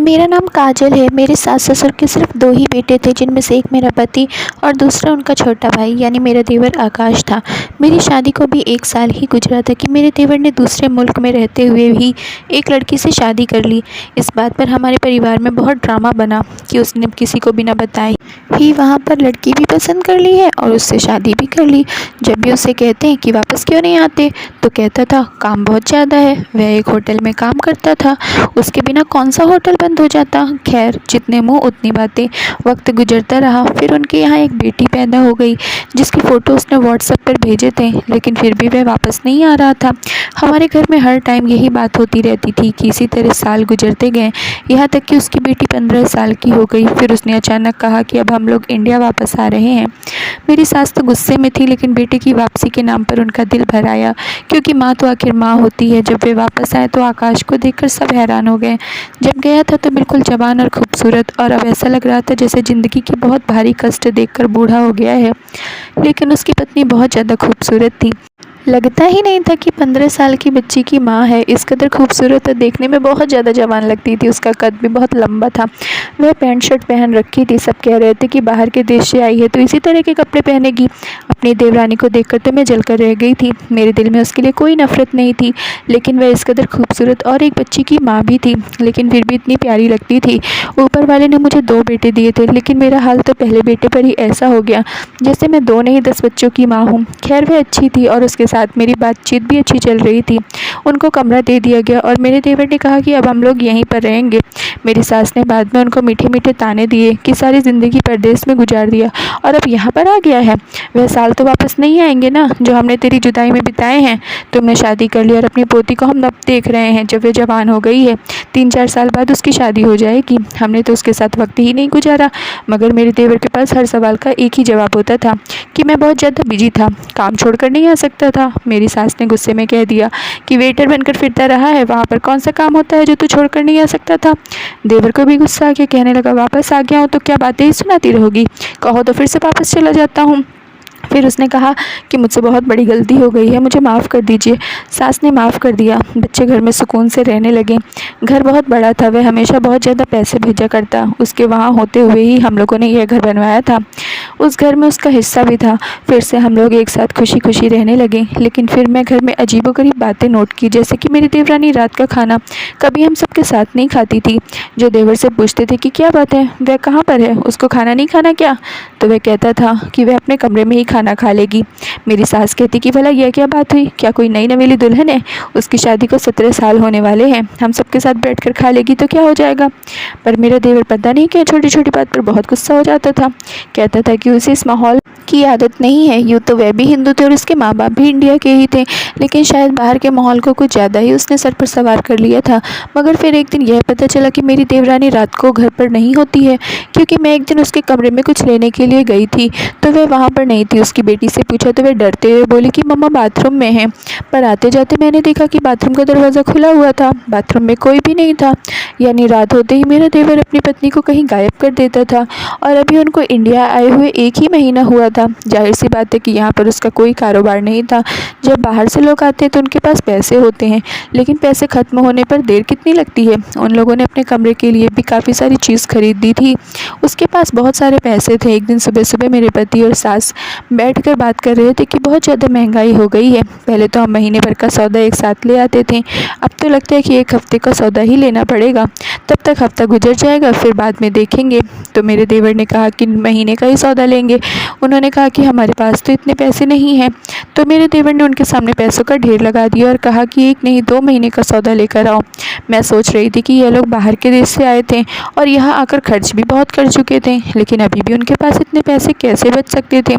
मेरा नाम काजल है। मेरे सास-ससुर के सिर्फ़ 2 ही बेटे थे, जिनमें से एक मेरा पति और दूसरा उनका छोटा भाई यानी मेरा देवर आकाश था। मेरी शादी को भी 1 साल ही गुज़रा था कि मेरे देवर ने दूसरे मुल्क में रहते हुए भी एक लड़की से शादी कर ली। इस बात पर हमारे परिवार में बहुत ड्रामा बना कि उसने किसी को बिना बताए ही वहाँ पर लड़की भी पसंद कर ली है और उससे शादी भी कर ली। जब भी उसे कहते हैं कि वापस क्यों नहीं आते, तो कहता था काम बहुत ज़्यादा है। वह एक होटल में काम करता था, उसके बिना कौन सा होटल बंद हो जाता। खैर, जितने मुँह उतनी बातें। वक्त गुजरता रहा, फिर उनके यहाँ एक बेटी पैदा हो गई, जिसकी फ़ोटो उसने व्हाट्सएप पर भेजे थे, लेकिन फिर भी वह वापस नहीं आ रहा था। हमारे घर में हर टाइम यही बात होती रहती थी कि इसी तरह साल गुजरते गए, यहाँ तक कि उसकी बेटी 15 साल की हो गई। फिर उसने अचानक कहा कि अब हम लोग इंडिया वापस आ रहे हैं। मेरी सास तो गुस्से में थी, लेकिन बेटे की वापसी के नाम पर उनका दिल भर आया, क्योंकि माँ तो आखिर माँ होती है। जब वे वापस आए तो आकाश को देखकर सब हैरान हो गए। जब गया था तो बिल्कुल जवान और खूबसूरत, और अब ऐसा लग रहा था जैसे ज़िंदगी की बहुत भारी कष्ट देखकर बूढ़ा हो गया है। लेकिन उसकी पत्नी बहुत ज़्यादा खूबसूरत थी। लगता ही नहीं था कि 15 साल की बच्ची की माँ है। इस कदर खूबसूरत और देखने में बहुत ज़्यादा जवान लगती थी। उसका कद भी बहुत लंबा था। वह पैंट शर्ट पहन रखी थी। सब कह रहे थे कि बाहर के देश से आई है तो इसी तरह के कपड़े पहनेगी। अपनी देवरानी को देखकर तो मैं जलकर रह गई थी। मेरे दिल में उसके लिए कोई नफरत नहीं थी, लेकिन वह इस कदर खूबसूरत और एक बच्ची की माँ भी थी, लेकिन फिर भी इतनी प्यारी लगती थी। ऊपर वाले ने मुझे 2 बेटे दिए थे, लेकिन मेरा हाल तो पहले बेटे पर ही ऐसा हो गया जैसे मैं 2 नहीं 10 बच्चों की माँ हूँ। खैर, वह अच्छी थी और उसके साथ मेरी बातचीत भी अच्छी चल रही थी। उनको कमरा दे दिया गया और मेरे देवर ने कहा कि अब हम लोग यहीं पर रहेंगे। मेरी सास ने बाद में उनको मीठे मीठे ताने दिए कि सारी ज़िंदगी परदेश में गुजार दिया और अब यहाँ पर आ गया है। वह साल तो वापस नहीं आएंगे ना, जो हमने तेरी जुदाई में बिताए हैं। तुमने शादी कर ली और अपनी पोती को हम अब देख रहे हैं जब वह जवान हो गई है। 3-4 साल बाद उसकी शादी हो जाएगी। हमने तो उसके साथ वक्त ही नहीं गुजारा। मगर मेरे देवर के पास हर सवाल का एक ही जवाब होता था कि मैं बहुत ज़्यादा बिजी था, काम छोड़कर नहीं आ सकता था। मेरी सास ने गुस्से में कह दिया कि वेटर बनकर फिरता रहा है, वहाँ पर कौन सा काम होता है जो तू छोड़कर नहीं आ सकता था। देवर को भी गुस्सा आ के कहने लगा, वापस आ गया हूँ तो क्या बातें ही सुनाती रहोगी, कहो तो फिर से वापस चला जाता हूँ। फिर उसने कहा कि मुझसे बहुत बड़ी गलती हो गई है, मुझे माफ़ कर दीजिए। सास ने माफ़ कर दिया। बच्चे घर में सुकून से रहने लगे। घर बहुत बड़ा था, वह हमेशा बहुत ज़्यादा पैसे भेजा करता। उसके वहाँ होते हुए ही हम लोगों ने यह घर बनवाया था। उस घर में उसका हिस्सा भी था। फिर से हम लोग एक साथ खुशी खुशी रहने लगे। लेकिन फिर मैं घर में अजीबोगरीब बातें नोट की, जैसे कि मेरी देवरानी रात का खाना कभी हम सबके साथ नहीं खाती थी। जो देवर से पूछते थे कि क्या बात है, वह कहाँ पर है, उसको खाना नहीं खाना क्या, तो वह कहता था कि वह अपने कमरे में ही खाना खा लेगी। मेरी सास कहती कि भला यह क्या बात हुई, क्या कोई नई नवेली दुल्हन है, उसकी शादी को 17 साल होने वाले हैं, हम सबके साथ बैठकर खा लेगी तो क्या हो जाएगा। पर मेरा देवर पता नहीं क्या छोटी छोटी बात पर बहुत गुस्सा हो जाता था। कहता था कि उसे इस माहौल की आदत नहीं है। यूँ तो वह भी हिंदू थे और उसके माँ बाप भी इंडिया के ही थे, लेकिन शायद बाहर के माहौल को कुछ ज़्यादा ही उसने सर पर सवार कर लिया था। मगर फिर एक दिन यह पता चला कि मेरी देवरानी रात को घर पर नहीं होती है, क्योंकि मैं एक दिन उसके कमरे में कुछ लेने के लिए गई थी तो वह वहाँ पर नहीं थी। उसकी बेटी से पूछा तो वह डरते हुए बोली कि मम्मा बाथरूम में है। पर आते जाते मैंने देखा कि बाथरूम का दरवाज़ा खुला हुआ था, बाथरूम में कोई भी नहीं था। यानी रात होते ही मेरा देवर अपनी पत्नी को कहीं गायब कर देता था। और अभी उनको इंडिया आए हुए 1 ही महीना हुआ था। जाहिर सी बात है कि यहाँ पर उसका कोई कारोबार नहीं था। जब बाहर से लोग आते हैं तो उनके पास पैसे होते हैं, लेकिन पैसे ख़त्म होने पर देर कितनी लगती है। उन लोगों ने अपने कमरे के लिए भी काफ़ी सारी चीज़ खरीद दी थी। उसके पास बहुत सारे पैसे थे। एक दिन सुबह सुबह मेरे पति और सास बैठकर बात कर रहे थे कि बहुत ज़्यादा महंगाई हो गई है। पहले तो हम महीने भर का सौदा एक साथ ले आते थे, अब तो लगता है कि 1 हफ्ते का सौदा ही लेना पड़ेगा। तब तक हफ्ता गुजर जाएगा, फिर बाद में देखेंगे। तो मेरे देवर ने कहा कि महीने का ही सौदा लेंगे। उन्होंने कहा कि हमारे पास तो इतने पैसे नहीं हैं। तो मेरे देवर ने उनके सामने पैसों का ढेर लगा दिया और कहा कि 1 नहीं 2 महीने का सौदा लेकर आओ। मैं सोच रही थी कि यह लोग बाहर के देश से आए थे और यहाँ आकर खर्च भी बहुत कर चुके थे, लेकिन अभी भी उनके पास इतने पैसे कैसे बच सकते थे।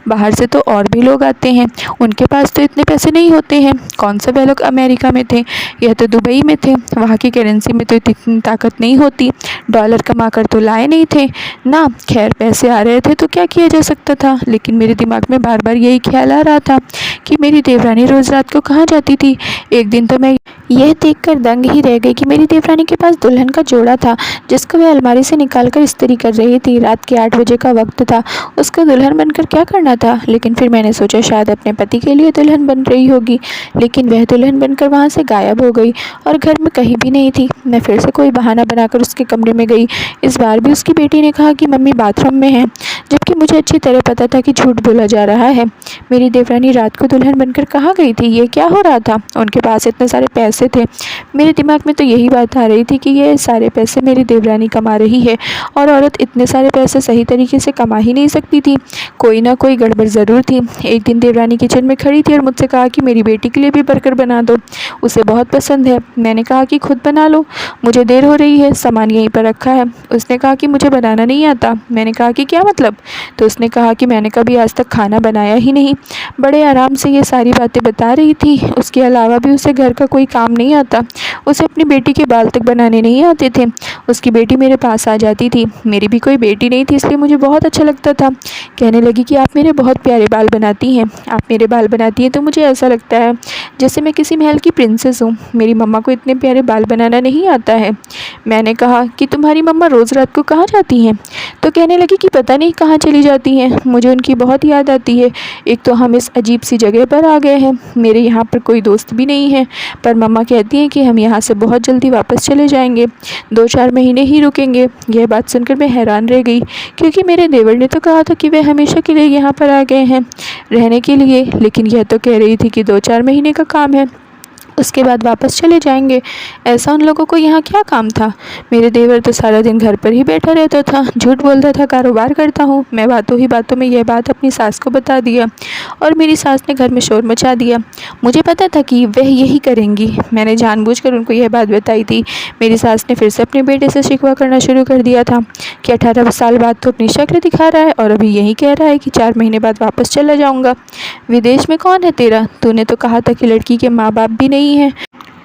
बाहर से तो और भी लोग आते हैं, उनके पास तो इतने पैसे नहीं होते हैं। कौन सा वह लोग अमेरिका में थे, यह तो दुबई में थे, वहाँ की करेंसी में तो इतनी ताकत नहीं होती, डॉलर कमा कर तो लाए नहीं थे ना। खैर, पैसे आ रहे थे तो क्या किया जा सकता था। लेकिन मेरे दिमाग में बार बार यही ख्याल आ रहा था कि मेरी देवरानी रोज़ रात को कहाँ जाती थी। एक दिन तो मैं यह देखकर दंग ही रह गई कि मेरी देवरानी के पास दुल्हन का जोड़ा था जिसको वह अलमारी से निकालकर इस्त्री कर रही थी। रात के 8 बजे का वक्त था। उसको दुल्हन बनकर क्या करना था? लेकिन फिर मैंने सोचा शायद अपने पति के लिए दुल्हन बन रही होगी, लेकिन वह दुल्हन बनकर वहाँ से गायब हो गई और घर में कहीं भी नहीं थी। मैं फिर से कोई बहाना बनाकर उसके कमरे में गई। इस बार भी उसकी बेटी ने कहा कि मम्मी बाथरूम में है, जबकि मुझे अच्छी तरह पता था कि झूठ बोला जा रहा है। मेरी देवरानी रात को दुल्हन बनकर कहाँ गई थी? ये क्या हो रहा था? उनके पास इतने सारे पैसे थे। मेरे दिमाग में तो यही बात आ रही थी कि ये सारे पैसे मेरी देवरानी कमा रही है, और औरत इतने सारे पैसे सही तरीके से कमा ही नहीं सकती थी। कोई ना कोई गड़बड़ ज़रूर थी। एक दिन देवरानी किचन में खड़ी थी और मुझसे कहा कि मेरी बेटी के लिए भी बर्गर बना दो, उसे बहुत पसंद है। मैंने कहा कि खुद बना लो, मुझे देर हो रही है, सामान यहीं पर रखा है। उसने कहा कि मुझे बनाना नहीं आता। मैंने कहा कि क्या मतलब? तो उसने कहा कि मैंने कभी आज तक खाना बनाया ही नहीं। बड़े आराम से ये सारी बातें बता रही थी। उसके अलावा भी उसे घर का कोई काम नहीं आता। उसे अपनी बेटी के बाल तक बनाने नहीं आते थे। उसकी बेटी मेरे पास आ जाती थी। मेरी भी कोई बेटी नहीं थी, इसलिए मुझे बहुत अच्छा लगता था। कहने लगी कि आप मेरे बहुत प्यारे बाल बनाती हैं। आप मेरे बाल बनाती हैं तो मुझे ऐसा लगता है जैसे मैं किसी महल की प्रिंसेस हूँ। मेरी मम्मा को इतने प्यारे बाल बनाना नहीं आता है। मैंने कहा कि तुम्हारी मम्मा रोज़ रात को कहाँ जाती हैं? तो कहने लगी कि पता नहीं कहाँ चली जाती हैं, मुझे उनकी बहुत याद आती है। एक तो हम इस अजीब सी जगह पर आ गए हैं, मेरे यहाँ पर कोई दोस्त भी नहीं है, पर मम्मा कहती हैं कि हम यहाँ से बहुत जल्दी वापस चले जाएंगे, 2-4 महीने ही रुकेंगे। यह बात सुनकर मैं हैरान रह गई, क्योंकि मेरे देवर ने तो कहा था कि वे हमेशा के लिए यहाँ पर आ गए हैं रहने के लिए, लेकिन यह तो कह रही थी कि 2-4 महीने का काम है, उसके बाद वापस चले जाएंगे। ऐसा उन लोगों को यहाँ क्या काम था? मेरे देवर तो सारा दिन घर पर ही बैठा रहता था, झूठ बोलता था कारोबार करता हूँ। मैं बातों ही बातों में यह बात अपनी सास को बता दिया और मेरी सास ने घर में शोर मचा दिया। मुझे पता था कि वह यही करेंगी, मैंने जानबूझकर उनको यह बात बताई थी। मेरी सास ने फिर से अपने बेटे से शिकवा करना शुरू कर दिया था कि 18 साल बाद तो अपनी शक्ल दिखा रहा है और अभी यही कह रहा है कि 4 महीने बाद वापस चला जाऊँगा। विदेश में कौन है तेरा? तूने तो कहा था कि लड़की के माँ बाप भी नहीं है,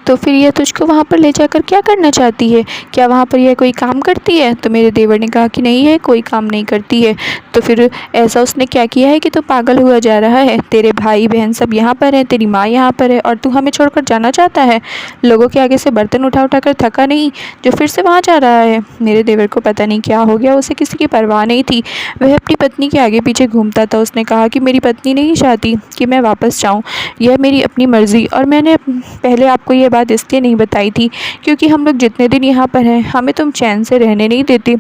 तो फिर यह तुझको वहाँ पर ले जाकर क्या करना चाहती है? क्या वहाँ पर यह कोई काम करती है? तो मेरे देवर ने कहा कि नहीं, है कोई काम नहीं करती है। तो फिर ऐसा उसने क्या किया है कि तू पागल हुआ जा रहा है? तेरे भाई बहन सब यहाँ पर हैं, तेरी माँ यहाँ पर है, और तू हमें छोड़कर जाना चाहता है? लोगों के आगे से बर्तन उठा उठा कर थका नहीं जो फिर से वहाँ जा रहा है? मेरे देवर को पता नहीं क्या हो गया, उसे किसी की परवाह नहीं थी। वह अपनी पत्नी के आगे पीछे घूमता था। उसने कहा कि मेरी पत्नी नहीं चाहती कि मैं वापस जाऊँ, यह मेरी अपनी मर्ज़ी, और मैंने पहले आपको ये बात इसलिए नहीं बताई थी क्योंकि हम लोग जितने दिन यहाँ पर हैं हमें तुम चैन से रहने नहीं देती।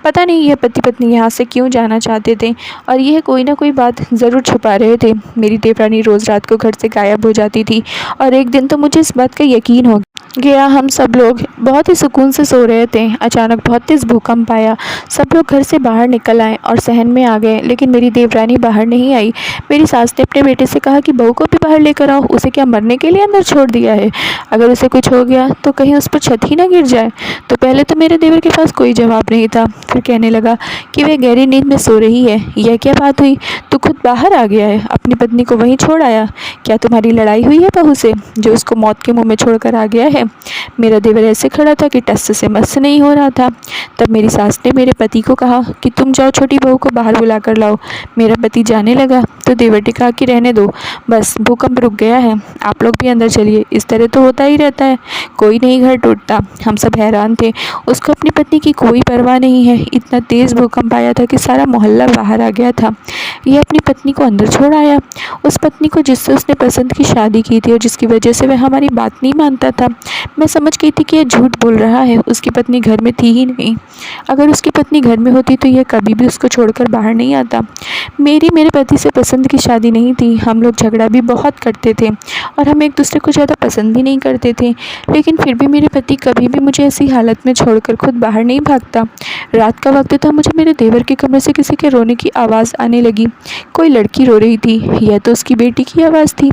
पता नहीं यह पति पत्नी यहाँ से क्यों जाना चाहते थे, और यह कोई ना कोई बात ज़रूर छुपा रहे थे। मेरी देवरानी रोज़ रात को घर से गायब हो जाती थी, और एक दिन तो मुझे इस बात का यकीन हो गया। हम सब लोग बहुत ही सुकून से सो रहे थे, अचानक बहुत तेज़ भूकंप आया। सब लोग घर से बाहर निकल आए और सहन में आ गए, लेकिन मेरी देवरानी बाहर नहीं आई। मेरी सास ने अपने बेटे से कहा कि बहू को भी बाहर लेकर आओ, उसे क्या मरने के लिए अंदर छोड़ दिया है? अगर उसे कुछ हो गया तो कहीं उस पर छत ही ना गिर जाए। तो पहले तो मेरे देवर के पास कोई जवाब नहीं था, फिर कहने लगा कि वह गहरी नींद में सो रही है। यह क्या बात हुई? तू खुद बाहर आ गया है, अपनी पत्नी को वहीं छोड़ आया। क्या तुम्हारी लड़ाई हुई है बहू से, जो उसको मौत के मुँह में छोड़ कर आ गया है? मेरा देवर ऐसे खड़ा था कि टस से मस नहीं हो रहा था। तब मेरी सास ने मेरे पति को कहा कि तुम जाओ छोटी बहू को बाहर बुला कर लाओ। मेरा पति जाने लगा तो देवर ने कहा कि रहने दो, बस भूकंप रुक गया है, आप लोग भी अंदर चलिए। इस तरह तो होता ही रहता है, कोई नहीं घर टूटता। हम सब हैरान थे, उसको अपनी पत्नी की कोई परवाह नहीं है। इतना तेज़ भूकंप आया था कि सारा मोहल्ला बाहर आ गया था। यह अपनी पत्नी को अंदर छोड़ आया, उस पत्नी को जिससे उसने पसंद की शादी की थी और जिसकी वजह से वह हमारी बात नहीं मानता था। मैं समझ गई थी कि यह झूठ बोल रहा है, उसकी पत्नी घर में थी ही नहीं। अगर उसकी पत्नी घर में होती तो यह कभी भी उसको छोड़कर बाहर नहीं आता। मेरे पति से पसंद की शादी नहीं थी, हम लोग झगड़ा भी बहुत करते थे और हम एक दूसरे को ज़्यादा पसंद भी नहीं करते थे, लेकिन फिर भी मेरे पति कभी भी मुझे ऐसी हालत में छोड़कर खुद बाहर नहीं भागता। रात का वक्त था, मुझे मेरे देवर के कमरे से किसी के रोने की आवाज़ आने लगी। कोई लड़की रो रही थी, यह तो उसकी बेटी की आवाज़ थी।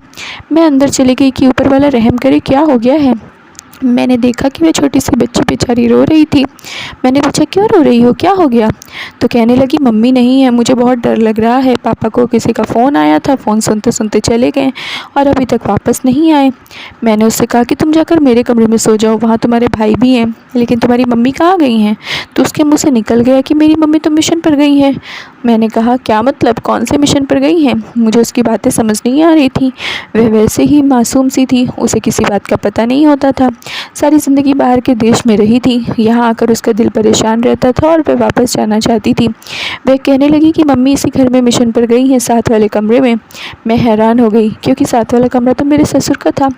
मैं अंदर चली गई कि ऊपर वाला रहम करे, क्या हो गया है। मैंने देखा कि वह छोटी सी बच्ची बेचारी रो रही थी। मैंने पूछा क्यों रो रही हो, क्या हो गया? तो कहने लगी मम्मी नहीं है, मुझे बहुत डर लग रहा है, पापा को किसी का फ़ोन आया था, फ़ोन सुनते सुनते चले गए और अभी तक वापस नहीं आए। मैंने उससे कहा कि तुम जाकर मेरे कमरे में सो जाओ, वहाँ तुम्हारे भाई भी हैं, लेकिन तुम्हारी मम्मी कहाँ गई हैं? तो उसके मुँह से निकल गया कि मेरी मम्मी तो मिशन पर गई है। मैंने कहा क्या मतलब, कौन से मिशन पर गई हैं? मुझे उसकी बातें समझ नहीं आ रही थी। वह वैसे ही मासूम सी थी, उसे किसी बात का पता नहीं होता था। सारी ज़िंदगी बाहर के देश में रही थी, यहाँ आकर उसका दिल परेशान रहता था और वह वापस जाना चाहती थी। वह कहने लगी कि मम्मी इसी घर में मिशन पर गई हैं, साथ वाले कमरे में। मैं हैरान हो गई क्योंकि साथ वाला कमरा तो मेरे ससुर का था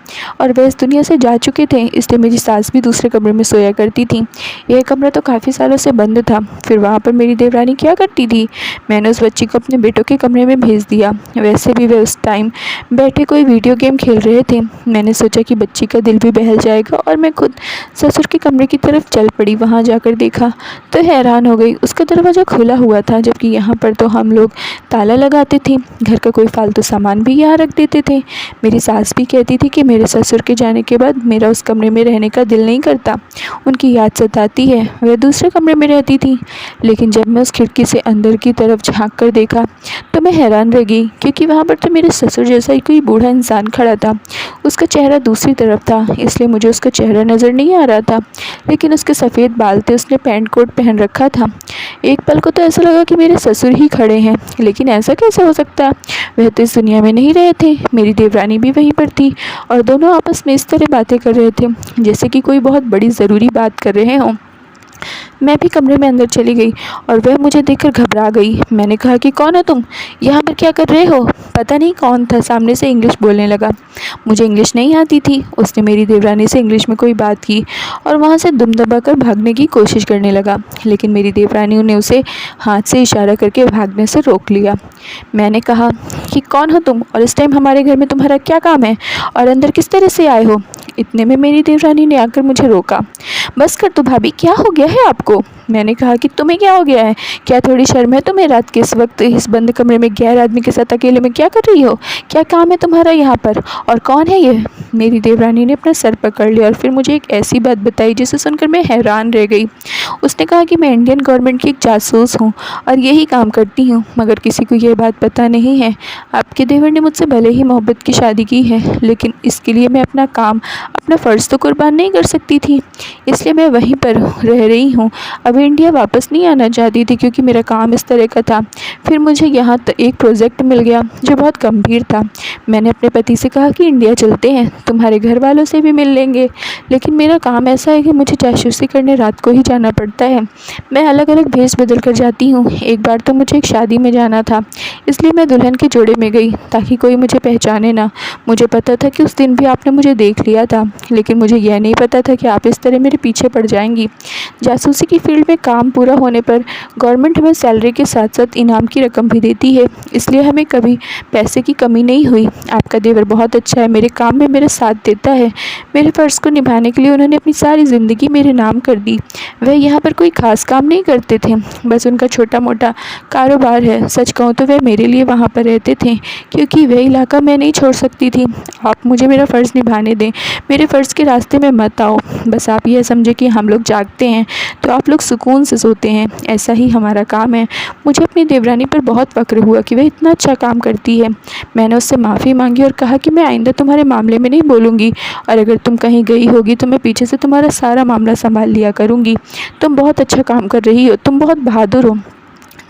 और वह इस दुनिया से जा चुके थे, इसलिए मेरी सास भी दूसरे कमरे में सोया करती थी। यह कमरा तो काफ़ी सालों से बंद था, फिर वहाँ पर मेरी देवरानी क्या करती थी? मैंने उस बच्ची को अपने बेटों के कमरे में भेज दिया। वैसे भी वे उस टाइम बैठे कोई वीडियो गेम खेल रहे थे। मैंने सोचा कि बच्ची का दिल भी बहल जाएगा और मैं खुद ससुर के कमरे की तरफ चल पड़ी। वहाँ जाकर देखा तो हैरान हो गई, उसका दरवाज़ा खुला हुआ था, जबकि यहाँ पर तो हम लोग ताला लगाते थे, घर का कोई फालतू सामान भी यहाँ रख देते थे। मेरी सास भी कहती थी कि मेरे ससुर के जाने के बाद मेरा उस कमरे में रहने का दिल नहीं करता, उनकी याद सताती है। वह दूसरे कमरे में रहती थी। लेकिन जब मैं उस खिड़की से अंदर की तरफ झांक कर देखा तो मैं हैरान रह गई, क्योंकि वहाँ पर तो मेरे ससुर जैसा ही कोई बूढ़ा इंसान खड़ा था। उसका चेहरा दूसरी तरफ था, इसलिए मुझे उसका चेहरा नज़र नहीं आ रहा था, लेकिन उसके सफ़ेद बाल थे, उसने पैंट कोट पहन रखा था। एक पल को तो ऐसा लगा कि मेरे ससुर ही खड़े हैं, लेकिन ऐसा कैसे हो सकता? वह तो इस दुनिया में नहीं रहे थे। मेरी देवरानी भी वहीं पर थी और दोनों आपस में इस तरह बातें कर रहे थे जैसे कि कोई बहुत बड़ी ज़रूरी बात कर रहे हों। मैं भी कमरे में अंदर चली गई और वह मुझे देखकर घबरा गई। मैंने कहा कि कौन हो तुम, यहाँ पर क्या कर रहे हो? पता नहीं कौन था, सामने से इंग्लिश बोलने लगा। मुझे इंग्लिश नहीं आती थी। उसने मेरी देवरानी से इंग्लिश में कोई बात की और वहाँ से दुम दबाकर भागने की कोशिश करने लगा, लेकिन मेरी देवरानी ने उसे हाथ से इशारा करके भागने से रोक लिया। मैंने कहा कि कौन हो तुम और इस टाइम हमारे घर में तुम्हारा क्या काम है और अंदर किस तरह से आए हो? इतने में मेरी देवरानी ने आकर मुझे रोका। बस कर तो भाभी, क्या हो गया है आपको? मैंने कहा कि तुम्हें क्या हो गया है? क्या थोड़ी शर्म है तुम्हें? रात के इस वक्त इस बंद कमरे में गैर आदमी के साथ अकेले में क्या कर रही हो? क्या काम है तुम्हारा यहाँ पर? और कौन है ये? मेरी देवरानी ने अपना सर पकड़ लिया और फिर मुझे एक ऐसी बात बताई जिसे सुनकर मैं हैरान रह गई। उसने कहा कि मैं इंडियन गवर्नमेंट की एक जासूस हूँ और यही काम करती हूँ, मगर किसी को यह बात पता नहीं है। आपके देवर ने मुझसे भले ही मोहब्बत की शादी की है, लेकिन इसके लिए मैं अपना काम, अपना फ़र्ज़ तो कुर्बान नहीं कर सकती थी, इसलिए मैं वहीं पर रह रही हूँ। अब इंडिया वापस नहीं आना चाहती थी क्योंकि मेरा काम इस तरह का था। फिर मुझे यहाँ एक प्रोजेक्ट मिल गया जो बहुत गंभीर था। मैंने अपने पति से कहा कि इंडिया चलते हैं, तुम्हारे घर वालों से भी मिल लेंगे, लेकिन मेरा काम ऐसा है कि मुझे जासूसी करने रात को ही जाना पड़ता है। मैं अलग अलग भेष बदल कर जाती हूँ। एक बार तो मुझे एक शादी में जाना था, इसलिए मैं दुल्हन के जोड़े में गई ताकि कोई मुझे पहचाने ना। मुझे पता था कि उस दिन भी आपने मुझे देख लिया था, लेकिन मुझे यह नहीं पता था कि आप इस तरह मेरे पीछे पड़ जाएंगी। जासूसी की फील्ड में काम पूरा होने पर गवर्नमेंट हमें सैलरी के साथ साथ इनाम की रकम भी देती है, इसलिए हमें कभी पैसे की कमी नहीं हुई। आपका देवर बहुत अच्छा है, मेरे काम में मेरा साथ देता है। मेरे फ़र्ज़ को निभाने के लिए उन्होंने अपनी सारी ज़िंदगी मेरे नाम कर दी। वह यहाँ पर कोई ख़ास काम नहीं करते थे, बस उनका छोटा मोटा कारोबार है। सच कहूँ तो वह मेरे लिए वहाँ पर रहते थे, क्योंकि वह इलाका मैं नहीं छोड़ सकती थी। आप मुझे मेरा फ़र्ज़ निभाने दें, मेरे फ़र्ज़ के रास्ते में मत आओ। बस आप यह समझे कि हम लोग जागते हैं तो आप लोग सुकून से सोते हैं, ऐसा ही हमारा काम है। मुझे अपनी देवरानी पर बहुत फ़क्र हुआ कि वह इतना अच्छा काम करती है। मैंने उससे माफ़ी मांगी और कहा कि मैं आइंदा तुम्हारे मामले में नहीं बोलूँगी, और अगर तुम कहीं गई होगी तो मैं पीछे से तुम्हारा सारा मामला संभाल लिया करूँगी। तुम बहुत अच्छा काम कर रही हो, तुम बहुत बहादुर हो।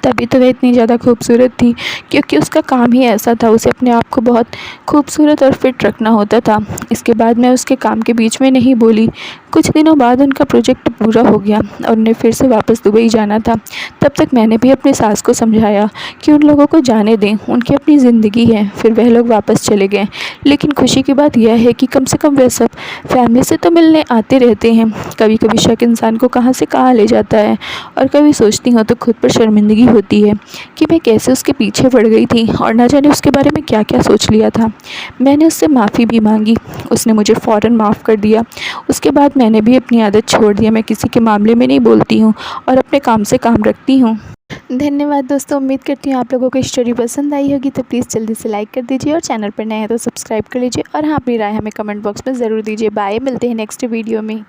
तभी तो वह इतनी ज़्यादा खूबसूरत थी, क्योंकि उसका काम ही ऐसा था, उसे अपने आप को बहुत खूबसूरत और फिट रखना होता था। इसके बाद मैं उसके काम के बीच में नहीं बोली। कुछ दिनों बाद उनका प्रोजेक्ट पूरा हो गया और उन्हें फिर से वापस दुबई जाना था। तब तक मैंने भी अपनी सास को समझाया कि उन लोगों को जाने दें, उनकी अपनी ज़िंदगी है। फिर वह लोग वापस चले गए, लेकिन खुशी की बात यह है कि कम से कम वह सब फैमिली से तो मिलने आते रहते हैं। कभी कभी शक इंसान को कहाँ से कहाँ ले जाता है, और कभी सोचती हूँ तो खुद पर शर्मिंदगी होती है कि मैं कैसे उसके पीछे पड़ गई थी और न जाने उसके बारे में क्या क्या सोच लिया था। मैंने उससे माफ़ी भी मांगी, उसने मुझे फ़ौरन माफ़ कर दिया। उसके बाद मैंने भी अपनी आदत छोड़ दिया, मैं किसी के मामले में नहीं बोलती हूँ और अपने काम से काम रखती हूँ। धन्यवाद दोस्तों, उम्मीद करती हूँ आप लोगों को स्टोरी पसंद आई होगी, तो प्लीज़ जल्दी से लाइक कर दीजिए और चैनल पर नए हैं तो सब्सक्राइब कर लीजिए, और हाँ, अपनी राय हमें कमेंट बॉक्स में ज़रूर दीजिए। बाय, मिलते हैं नेक्स्ट वीडियो में।